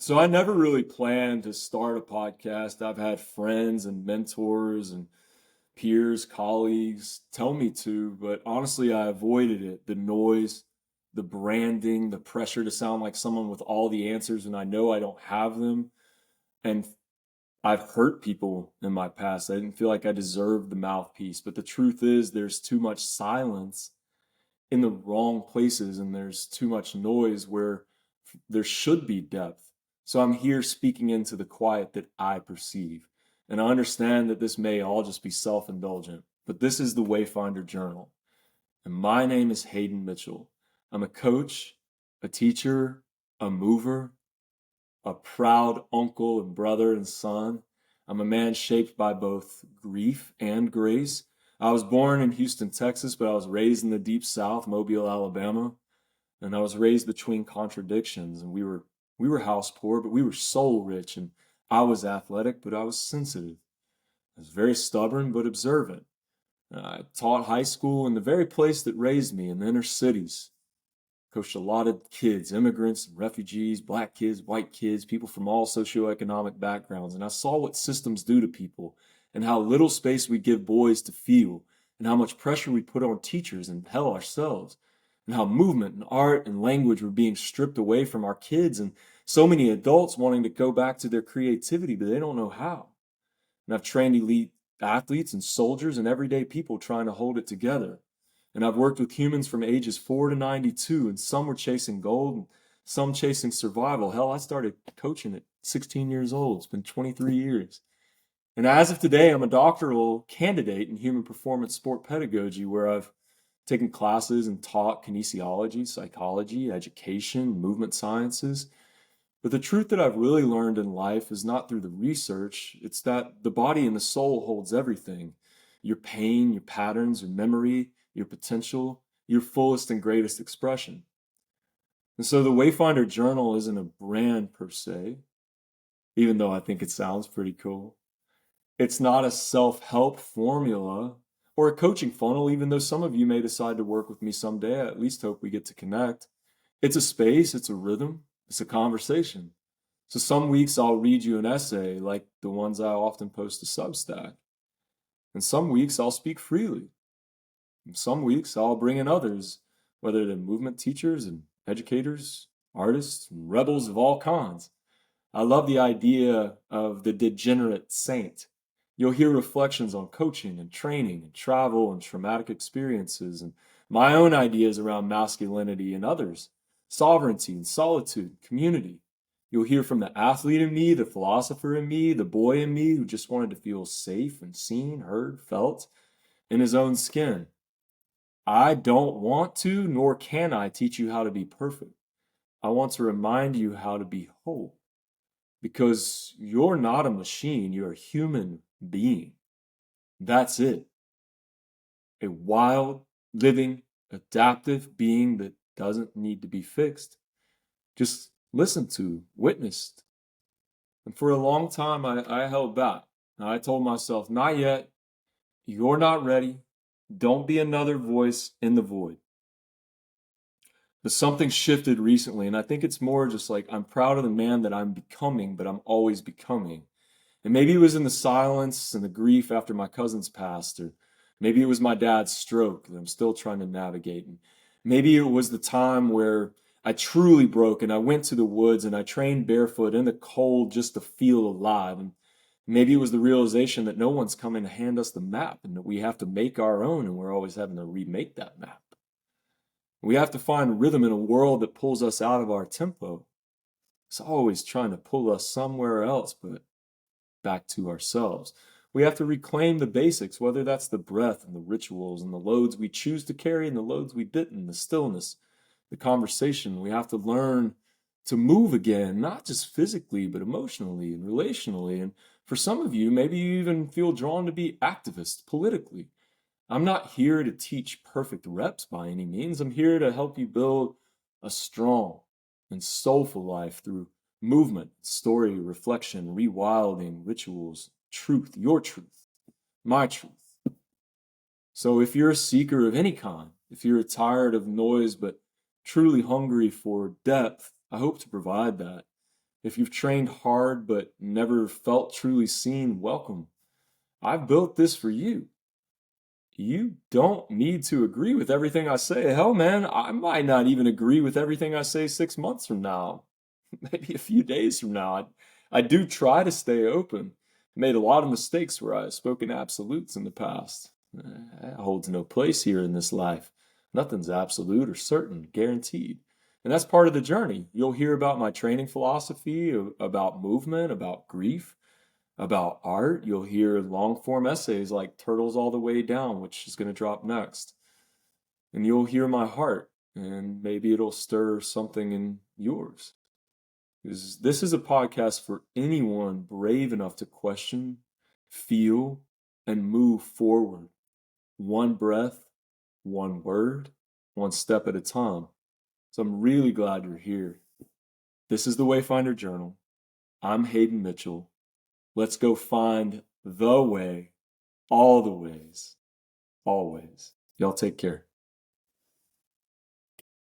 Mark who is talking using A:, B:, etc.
A: So I never really planned to start a podcast. I've had friends and mentors and peers, colleagues tell me to, but honestly, I avoided it. The noise, the branding, the pressure to sound like someone with all the answers when I know I don't have them. And I've hurt people in my past. I didn't feel like I deserved the mouthpiece. But the truth is, there's too much silence in the wrong places, and there's too much noise where there should be depth. So I'm here speaking into the quiet that I perceive. And I understand that this may all just be self indulgent, but this is the Wayfinder Journal. And my name is Hayden Mitchell. I'm a coach, a teacher, a mover, a proud uncle and brother and son. I'm a man shaped by both grief and grace. I was born in Houston, Texas, but I was raised in the deep South, Mobile, Alabama, and I was raised between contradictions. And we were house poor, but we were soul rich. And I was athletic, but I was sensitive. I was very stubborn, but observant. I taught high school in the very place that raised me in the inner cities. Coached a lot of kids, immigrants, refugees, black kids, white kids, people from all socioeconomic backgrounds. And I saw what systems do to people and how little space we give boys to feel and how much pressure we put on teachers and hell ourselves and how movement and art and language were being stripped away from our kids and so many adults wanting to go back to their creativity, but they don't know how. And I've trained elite athletes and soldiers and everyday people trying to hold it together. And I've worked with humans from ages 4 to 92, and some were chasing gold and some chasing survival. Hell, I started coaching at 16 years old. It's been 23 years. And as of today, I'm a doctoral candidate in human performance sport pedagogy, where I've taken classes and taught kinesiology, psychology, education, movement sciences. But the truth that I've really learned in life is not through the research, it's that the body and the soul holds everything. Your pain, your patterns, your memory, your potential, your fullest and greatest expression. And so the Wayfinder Journal isn't a brand per se, even though I think it sounds pretty cool. It's not a self-help formula or a coaching funnel, even though some of you may decide to work with me someday. I at least hope we get to connect. It's a space, it's a rhythm, it's a conversation. So some weeks I'll read you an essay like the ones I often post to Substack. And some weeks I'll speak freely. And some weeks I'll bring in others, whether they're movement teachers and educators, artists, and rebels of all kinds. I love the idea of the degenerate saint. You'll hear reflections on coaching and training and travel and traumatic experiences and my own ideas around masculinity and others, sovereignty and solitude, community. You'll hear from the athlete in me, the philosopher in me, the boy in me who just wanted to feel safe and seen, heard, felt in his own skin. I don't want to, nor can I teach you how to be perfect. I want to remind you how to be whole because you're not a machine, you're a human being. That's it. A wild, living, adaptive being that doesn't need to be fixed, just listened to, witnessed. And for a long time, I held back. I told myself, not yet. You're not ready. Don't be another voice in the void. But something shifted recently, and I think it's more just like I'm proud of the man that I'm becoming, but I'm always becoming. And maybe it was in the silence and the grief after my cousin's passed, or maybe it was my dad's stroke that I'm still trying to navigate. And maybe it was the time where I truly broke and I went to the woods and I trained barefoot in the cold just to feel alive. And maybe it was the realization that no one's coming to hand us the map and that we have to make our own and we're always having to remake that map. We have to find rhythm in a world that pulls us out of our tempo. It's always trying to pull us somewhere else, but back to ourselves. We have to reclaim the basics, whether that's the breath and the rituals and the loads we choose to carry and the loads we didn't, the stillness, the conversation. We have to learn to move again, not just physically, but emotionally and relationally. And for some of you, maybe you even feel drawn to be activists politically. I'm not here to teach perfect reps by any means. I'm here to help you build a strong and soulful life through movement, story, reflection, rewilding, rituals, truth, your truth, my truth. So if you're a seeker of any kind, if you're tired of noise but truly hungry for depth, I hope to provide that. If you've trained hard but never felt truly seen, welcome. I've built this for you. You don't need to agree with everything I say. Hell, man, I might not even agree with everything I say 6 months from now, maybe a few days from now. I do try to stay open. I made a lot of mistakes where I've spoken absolutes in the past. That holds no place here in this life. Nothing's absolute or certain, guaranteed. And that's part of the journey. You'll hear about my training philosophy, about movement, about grief, about art. You'll hear long form essays like Turtles All the Way Down, which is going to drop next. And you'll hear my heart, and maybe it'll stir something in yours. Because this is a podcast for anyone brave enough to question, feel, and move forward. One breath, one word, one step at a time. So I'm really glad you're here. This is the Wayfinder Journal. I'm Hayden Mitchell. Let's go find the way, all the ways, always. Y'all take care.